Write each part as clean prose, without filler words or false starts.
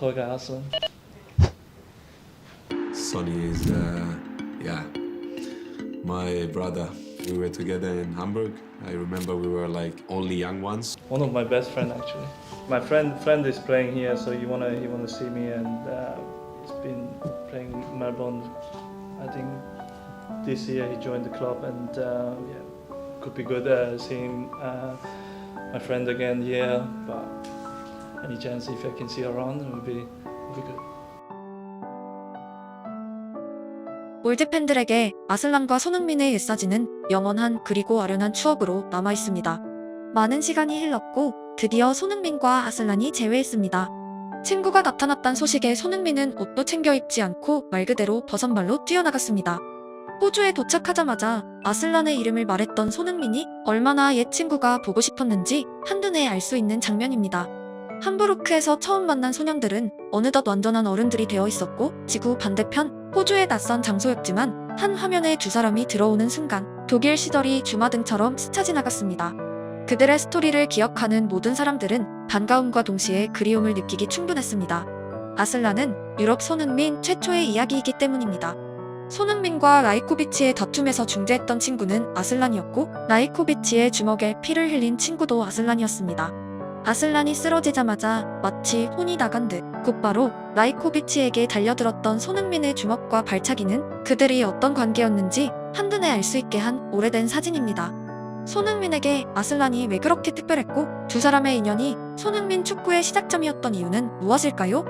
Tolga Aslan. Sonny is, yeah, my brother. We were together in Hamburg. I remember we were like only young ones. One of my best friend actually. My friend is playing here, so he wanna see me, and he's been playing Melbourne. I think this year he joined the club, and yeah, could be good seeing my friend again here. But any chance if I can see around, it would be good. 올드 팬들에게 아슬란과 손흥민의 옛사진은 영원한 그리고 아련한 추억으로 남아있습니다. 많은 시간이 흘렀고 드디어 손흥민과 아슬란이 재회했습니다. 친구가 나타났다는 소식에 손흥민은 옷도 챙겨 입지 않고 말 그대로 버선발로 뛰어나갔습니다. 호주에 도착하자마자 아슬란의 이름을 말했던 손흥민이 얼마나 옛 친구가 보고 싶었는지 한눈에 알 수 있는 장면입니다. 함부르크에서 처음 만난 소년들은 어느덧 완전한 어른들이 되어 있었고 지구 반대편 호주의 낯선 장소였지만 한 화면에 두 사람이 들어오는 순간 독일 시절이 주마등처럼 스쳐 지나갔습니다. 그들의 스토리를 기억하는 모든 사람들은 반가움과 동시에 그리움을 느끼기 충분했습니다. 아슬란은 유럽 손흥민 최초의 이야기이기 때문입니다. 손흥민과 라이코비치의 다툼에서 중재했던 친구는 아슬란이었고 라이코비치의 주먹에 피를 흘린 친구도 아슬란이었습니다. 아슬란이 쓰러지자마자 마치 혼이 나간 듯 곧바로 라이코비치에게 달려들었던 손흥민의 주먹과 발차기는 그들이 어떤 관계였는지 한눈에 알 수 있게 한 오래된 사진입니다. 손흥민에게 아슬란이 왜 그렇게 특별했고 두 사람의 인연이 손흥민 축구의 시작점이었던 이유는 무엇일까요?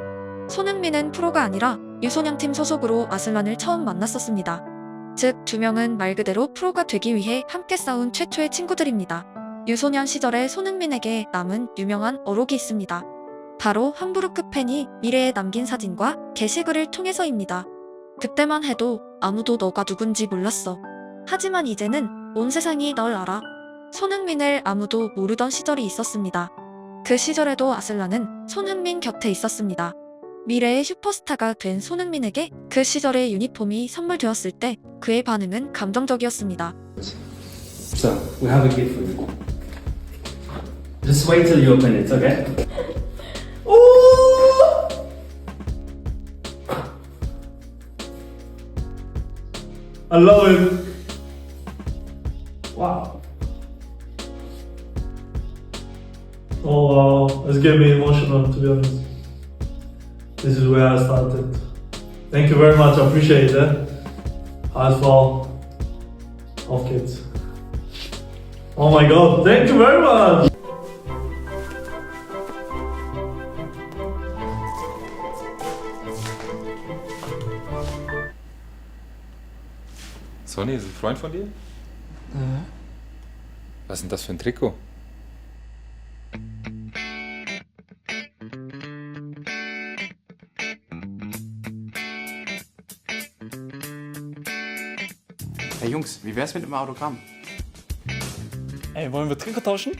손흥민은 프로가 아니라 유소년팀 소속으로 아슬란을 처음 만났었습니다. 즉, 두 명은 말 그대로 프로가 되기 위해 함께 싸운 최초의 친구들입니다. 유소년 시절의 손흥민에게 남은 유명한 어록이 있습니다. 바로 함부르크 팬이 미래에 남긴 사진과 게시글을 통해서입니다. 그때만 해도 아무도 너가 누군지 몰랐어. 하지만 이제는 온 세상이 널 알아. 손흥민을 아무도 모르던 시절이 있었습니다. 그 시절에도 아슬란은 손흥민 곁에 있었습니다. 미래의 슈퍼스타가 된 손흥민에게 그 시절의 유니폼이 선물되었을 때 그의 반응은 감동적이었습니다. So, we have a gift for you. Just wait till you open it, okay? I love it. Wow. Oh wow, it's getting me emotional to be honest. This is where I started. Thank you very much, I appreciate it. As well, of kids. Oh my god, thank you very much! Sonny, ist ein Freund von dir? Ja. Was ist denn das für ein Trikot? Hey Jungs, wie wär's mit dem Autogramm? Ey, wollen wir Trikot tauschen?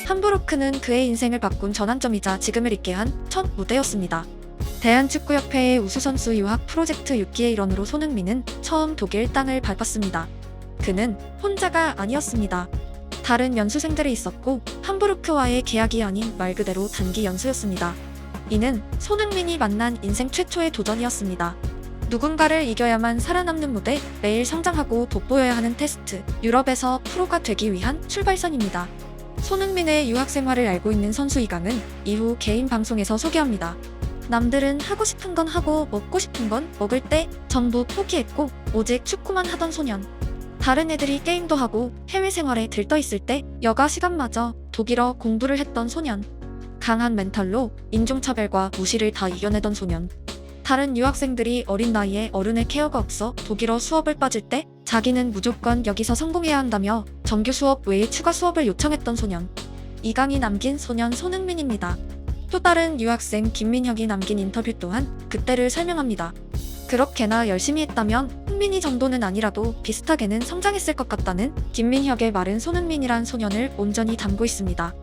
함부르크는 그의 인생을 바꾼 전환점이자 지금을 있게 한 첫 무대였습니다. 대한축구협회의 우수선수 유학 프로젝트 6기의 일원으로 손흥민은 처음 독일 땅을 밟았습니다. 그는 혼자가 아니었습니다. 다른 연수생들이 있었고 함부르크와의 계약이 아닌 말 그대로 단기 연수였습니다. 이는 손흥민이 만난 인생 최초의 도전이었습니다. 누군가를 이겨야만 살아남는 무대, 매일 성장하고 돋보여야 하는 테스트, 유럽에서 프로가 되기 위한 출발선입니다. 손흥민의 유학 생활을 알고 있는 선수 이강은 이후 개인 방송에서 소개합니다. 남들은 하고 싶은 건 하고 먹고 싶은 건 먹을 때 전부 포기했고 오직 축구만 하던 소년. 다른 애들이 게임도 하고 해외 생활에 들떠 있을 때 여가 시간마저 독일어 공부를 했던 소년. 강한 멘탈로 인종차별과 무시를 다 이겨내던 소년. 다른 유학생들이 어린 나이에 어른의 케어가 없어 독일어 수업을 빠질 때 자기는 무조건 여기서 성공해야 한다며 정규 수업 외에 추가 수업을 요청했던 소년. 이강이 남긴 소년 손흥민입니다. 또 다른 유학생 김민혁이 남긴 인터뷰 또한 그때를 설명합니다. 그렇게나 열심히 했다면 흥민이 정도는 아니라도 비슷하게는 성장했을 것 같다는 김민혁의 말은 손흥민이란 소년을 온전히 담고 있습니다.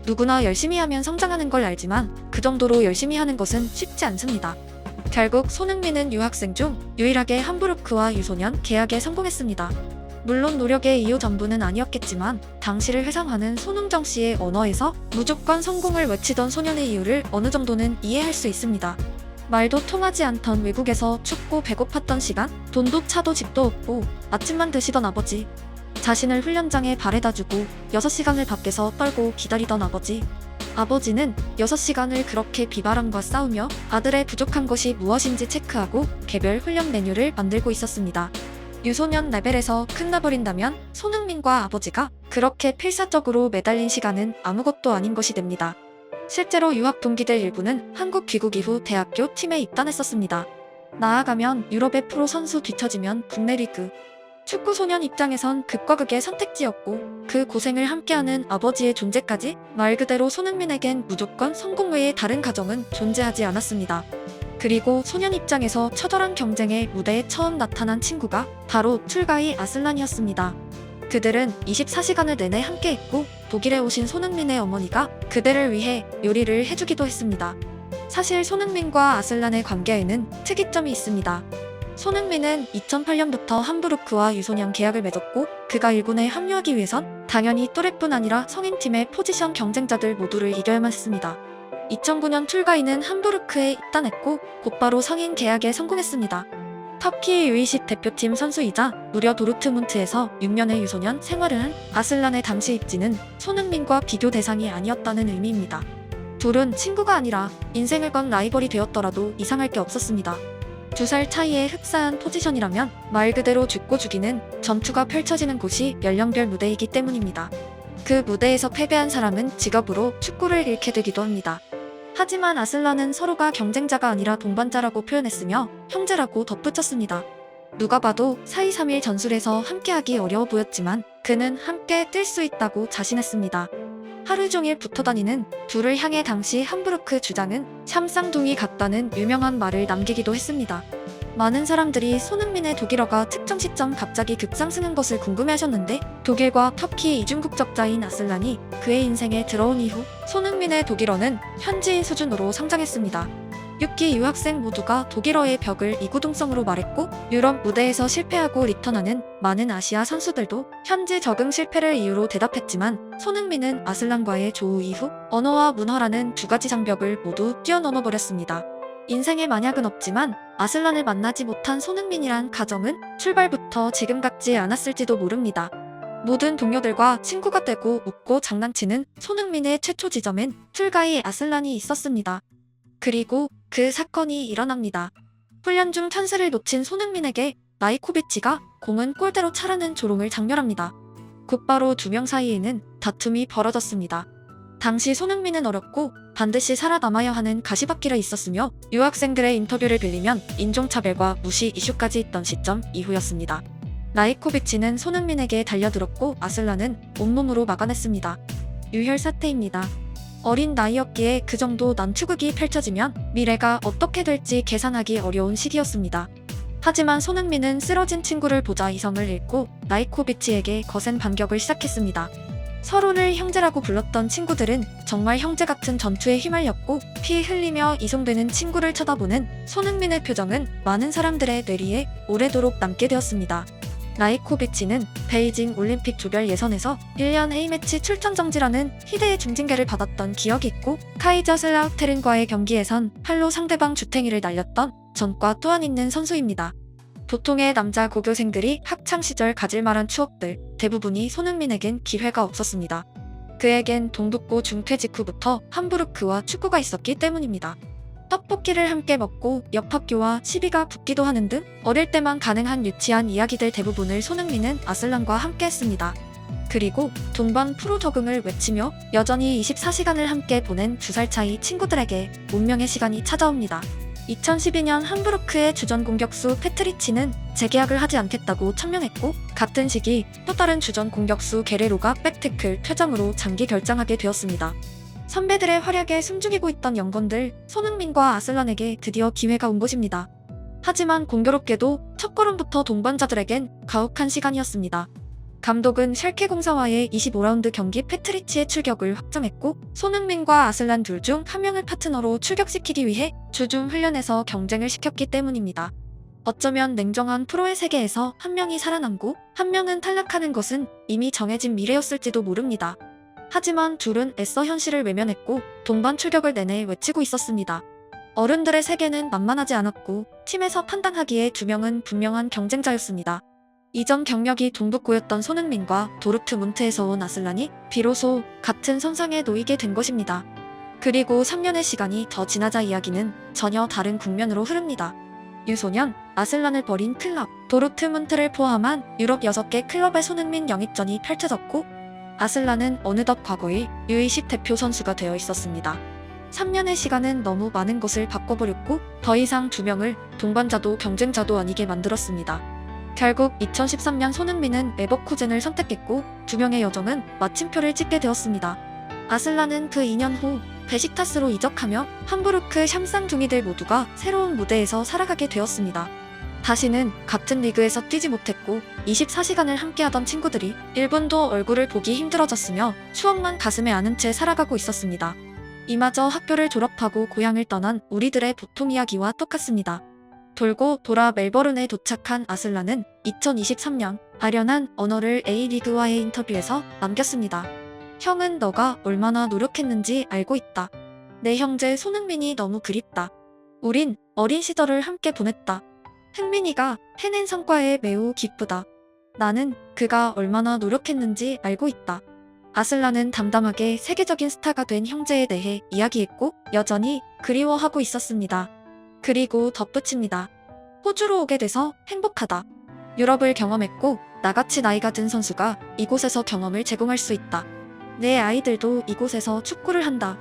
누구나 열심히 하면 성장하는 걸 알지만 그 정도로 열심히 하는 것은 쉽지 않습니다. 결국 손흥민은 유학생 중 유일하게 함부르크와 유소년 계약에 성공했습니다. 물론 노력의 이유 전부는 아니었겠지만 당시를 회상하는 손흥정 씨의 언어에서 무조건 성공을 외치던 소년의 이유를 어느 정도는 이해할 수 있습니다. 말도 통하지 않던 외국에서 춥고 배고팠던 시간, 돈도 차도 집도 없고 아침만 드시던 아버지, 자신을 훈련장에 발에다주고 6시간을 밖에서 떨고 기다리던 아버지. 아버지는 6시간을 그렇게 비바람과 싸우며 아들의 부족한 것이 무엇인지 체크하고 개별 훈련 메뉴를 만들고 있었습니다. 유소년 레벨에서 끝나버린다면 손흥민과 아버지가 그렇게 필사적으로 매달린 시간은 아무것도 아닌 것이 됩니다. 실제로 유학 동기들 일부는 한국 귀국 이후 대학교 팀에 입단했었습니다. 나아가면 유럽의 프로 선수 뒤처지면 국내 리그. 축구 소년 입장에선 극과 극의 선택지였고 그 고생을 함께하는 아버지의 존재까지 말 그대로 손흥민에겐 무조건 성공 외에 다른 가정은 존재하지 않았습니다. 그리고 소년 입장에서 처절한 경쟁의 무대에 처음 나타난 친구가 바로 툴가이 아슬란이었습니다. 그들은 24시간을 내내 함께했고 독일에 오신 손흥민의 어머니가 그들을 위해 요리를 해주기도 했습니다. 사실 손흥민과 아슬란의 관계에는 특이점이 있습니다. 손흥민은 2008년부터 함부르크와 유소년 계약을 맺었고 그가 1군에 합류하기 위해선 당연히 또래뿐 아니라 성인팀의 포지션 경쟁자들 모두를 이겨야만 했습니다. 2009년 툴가이는 함부르크에 입단했고 곧바로 성인 계약에 성공했습니다. 터키 U20 대표팀 선수이자 무려 도르트문트에서 6년의 유소년 생활을 한 아슬란의 당시 입지는 손흥민과 비교 대상이 아니었다는 의미입니다. 둘은 친구가 아니라 인생을 건 라이벌이 되었더라도 이상할 게 없었습니다. 2살 차이의 흡사한 포지션이라면 말 그대로 죽고 죽이는 전투가 펼쳐지는 곳이 연령별 무대이기 때문입니다. 그 무대에서 패배한 사람은 직업으로 축구를 잃게 되기도 합니다. 하지만 아슬란은 서로가 경쟁자가 아니라 동반자라고 표현했으며 형제라고 덧붙였습니다. 누가 봐도 4-2-3-1 전술에서 함께하기 어려워 보였지만 그는 함께 뛸 수 있다고 자신했습니다. 하루 종일 붙어다니는 둘을 향해 당시 함부르크 주장은 샴쌍둥이 같다는 유명한 말을 남기기도 했습니다. 많은 사람들이 손흥민의 독일어가 특정 시점 갑자기 급상승한 것을 궁금해하셨는데 독일과 터키 이중국적자인 아슬란이 그의 인생에 들어온 이후 손흥민의 독일어는 현지인 수준으로 성장했습니다. 6기 유학생 모두가 독일어의 벽을 이구동성으로 말했고 유럽 무대에서 실패하고 리턴하는 많은 아시아 선수들도 현지 적응 실패를 이유로 대답했지만 손흥민은 아슬란과의 조우 이후 언어와 문화라는 두 가지 장벽을 모두 뛰어넘어 버렸습니다. 인생에 만약은 없지만 아슬란을 만나지 못한 손흥민이란 가정은 출발부터 지금 같지 않았을지도 모릅니다. 모든 동료들과 친구가 되고 웃고 장난치는 손흥민의 최초 지점엔 툴가이 아슬란이 있었습니다. 그리고 그 사건이 일어납니다. 훈련 중 찬스를 놓친 손흥민에게 라이코비치가 공은 골대로 차라는 조롱을 장렬합니다. 곧바로 두 명 사이에는 다툼이 벌어졌습니다. 당시 손흥민은 어렸고 반드시 살아남아야 하는 가시밭길에 있었으며 유학생들의 인터뷰를 빌리면 인종차별과 무시 이슈까지 있던 시점 이후였습니다. 라이코비치는 손흥민에게 달려들었고 아슬란은 온몸으로 막아냈습니다. 유혈 사태입니다. 어린 나이였기에 그 정도 난투극이 펼쳐지면 미래가 어떻게 될지 계산하기 어려운 시기였습니다. 하지만 손흥민은 쓰러진 친구를 보자 이성을 잃고 라이코비치에게 거센 반격을 시작했습니다. 서로를 형제라고 불렀던 친구들은 정말 형제 같은 전투에 휘말렸고 피 흘리며 이송되는 친구를 쳐다보는 손흥민의 표정은 많은 사람들의 뇌리에 오래도록 남게 되었습니다. 라이코비치는 베이징 올림픽 조별 예선에서 1년 A매치 출전 정지라는 희대의 중징계를 받았던 기억이 있고 카이저슬라우테른과의 경기에선 팔로 상대방 주탱이를 날렸던 전과 또한 있는 선수입니다. 보통의 남자 고교생들이 학창시절 가질 만한 추억들 대부분이 손흥민에겐 기회가 없었습니다. 그에겐 동북고 중퇴 직후부터 함부르크와 축구가 있었기 때문입니다. 떡볶이를 함께 먹고 옆 학교와 시비가 붙기도 하는 등 어릴 때만 가능한 유치한 이야기들 대부분을 손흥민은 아슬란과 함께 했습니다. 그리고 동반 프로 적응을 외치며 여전히 24시간을 함께 보낸 2살 차이 친구들에게 운명의 시간이 찾아옵니다. 2012년 함부르크의 주전 공격수 페트리치는 재계약을 하지 않겠다고 천명했고 같은 시기 또 다른 주전 공격수 게레로가 백태클 퇴장으로 장기 결장하게 되었습니다. 선배들의 활약에 숨죽이고 있던 영건들 손흥민과 아슬란에게 드디어 기회가 온 것입니다. 하지만 공교롭게도 첫걸음부터 동반자들에겐 가혹한 시간이었습니다. 감독은 샬케 공사와의 25라운드 경기 패트리치의 출격을 확정했고 손흥민과 아슬란 둘 중 한 명을 파트너로 출격시키기 위해 주중 훈련에서 경쟁을 시켰기 때문입니다. 어쩌면 냉정한 프로의 세계에서 한 명이 살아남고 한 명은 탈락하는 것은 이미 정해진 미래였을지도 모릅니다. 하지만 둘은 애써 현실을 외면했고 동반 출격을 내내 외치고 있었습니다. 어른들의 세계는 만만하지 않았고 팀에서 판단하기에 두 명은 분명한 경쟁자였습니다. 이전 경력이 동북고였던 손흥민과 도르트문트에서 온 아슬란이 비로소 같은 선상에 놓이게 된 것입니다. 그리고 3년의 시간이 더 지나자 이야기는 전혀 다른 국면으로 흐릅니다. 유소년, 아슬란을 버린 클럽, 도르트문트를 포함한 유럽 6개 클럽의 손흥민 영입전이 펼쳐졌고 아슬란은 어느덧 과거의 U20 대표 선수가 되어 있었습니다. 3년의 시간은 너무 많은 것을 바꿔버렸고 더 이상 두 명을 동반자도 경쟁자도 아니게 만들었습니다. 결국 2013년 손흥민은 레버쿠젠을 선택했고 두 명의 여정은 마침표를 찍게 되었습니다. 아슬란은 그 2년 후 베식타스로 이적하며 함부르크 샴쌍둥이들 모두가 새로운 무대에서 살아가게 되었습니다. 다시는 같은 리그에서 뛰지 못했고 24시간을 함께하던 친구들이 1분도 얼굴을 보기 힘들어졌으며 추억만 가슴에 안은 채 살아가고 있었습니다. 이마저 학교를 졸업하고 고향을 떠난 우리들의 보통 이야기와 똑같습니다. 돌고 돌아 멜버른에 도착한 아슬란은 2023년 아련한 언어를 A리그와의 인터뷰에서 남겼습니다. 형은 너가 얼마나 노력했는지 알고 있다. 내 형제 손흥민이 너무 그립다. 우린 어린 시절을 함께 보냈다. 흥민이가 해낸 성과에 매우 기쁘다. 나는 그가 얼마나 노력했는지 알고 있다. 아슬란은 담담하게 세계적인 스타가 된 형제에 대해 이야기했고 여전히 그리워하고 있었습니다. 그리고 덧붙입니다. 호주로 오게 돼서 행복하다. 유럽을 경험했고 나같이 나이가 든 선수가 이곳에서 경험을 제공할 수 있다. 내 아이들도 이곳에서 축구를 한다.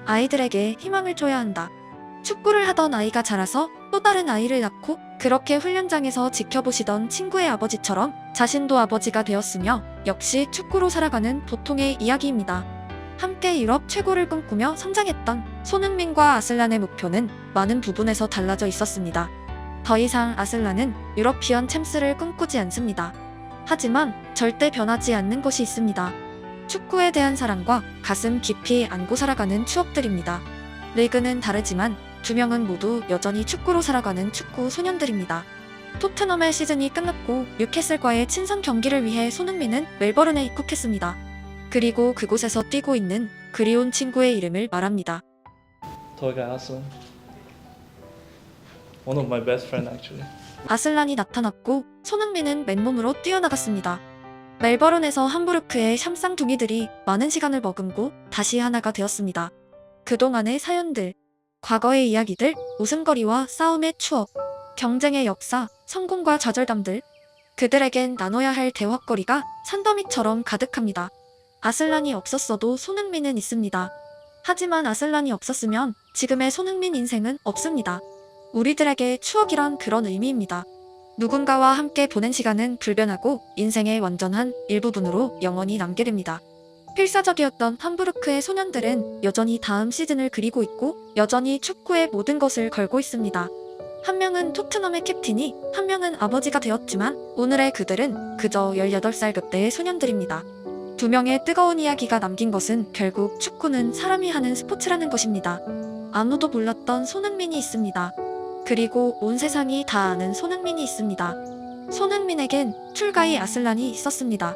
아이들에게 희망을 줘야 한다. 축구를 하던 아이가 자라서 또 다른 아이를 낳고 그렇게 훈련장에서 지켜보시던 친구의 아버지처럼 자신도 아버지가 되었으며 역시 축구로 살아가는 보통의 이야기입니다. 함께 유럽 최고를 꿈꾸며 성장했던 손흥민과 아슬란의 목표는 많은 부분에서 달라져 있었습니다. 더 이상 아슬란은 유러피언 챔스를 꿈꾸지 않습니다. 하지만 절대 변하지 않는 것이 있습니다. 축구에 대한 사랑과 가슴 깊이 안고 살아가는 추억들입니다. 리그는 다르지만 두 명은 모두 여전히 축구로 살아가는 축구 소년들입니다. 토트넘의 시즌이 끝났고 뉴캐슬과의 친선 경기를 위해 손흥민은 멜버른에 입국했습니다. 그리고 그곳에서 뛰고 있는 그리운 친구의 이름을 말합니다. Tolga Aslan. One of my best friend actually. 아슬란이 나타났고 손흥민은 맨몸으로 뛰어나갔습니다. 멜버른에서 함부르크의 샴쌍둥이들이 많은 시간을 머금고 다시 하나가 되었습니다. 그동안의 사연들, 과거의 이야기들, 웃음거리와 싸움의 추억, 경쟁의 역사, 성공과 좌절감들, 그들에겐 나눠야 할 대화거리가 산더미처럼 가득합니다. 아슬란이 없었어도 손흥민은 있습니다. 하지만 아슬란이 없었으면 지금의 손흥민 인생은 없습니다. 우리들에게 추억이란 그런 의미입니다. 누군가와 함께 보낸 시간은 불변하고 인생의 완전한 일부분으로 영원히 남게 됩니다. 필사적이었던 함부르크의 소년들은 여전히 다음 시즌을 그리고 있고 여전히 축구의 모든 것을 걸고 있습니다. 한 명은 토트넘의 캡틴이 한 명은 아버지가 되었지만 오늘의 그들은 그저 18살 그때의 소년들입니다. 두 명의 뜨거운 이야기가 남긴 것은 결국 축구는 사람이 하는 스포츠라는 것입니다. 아무도 몰랐던 손흥민이 있습니다. 그리고 온 세상이 다 아는 손흥민이 있습니다. 손흥민에겐 툴가이 아슬란이 있었습니다.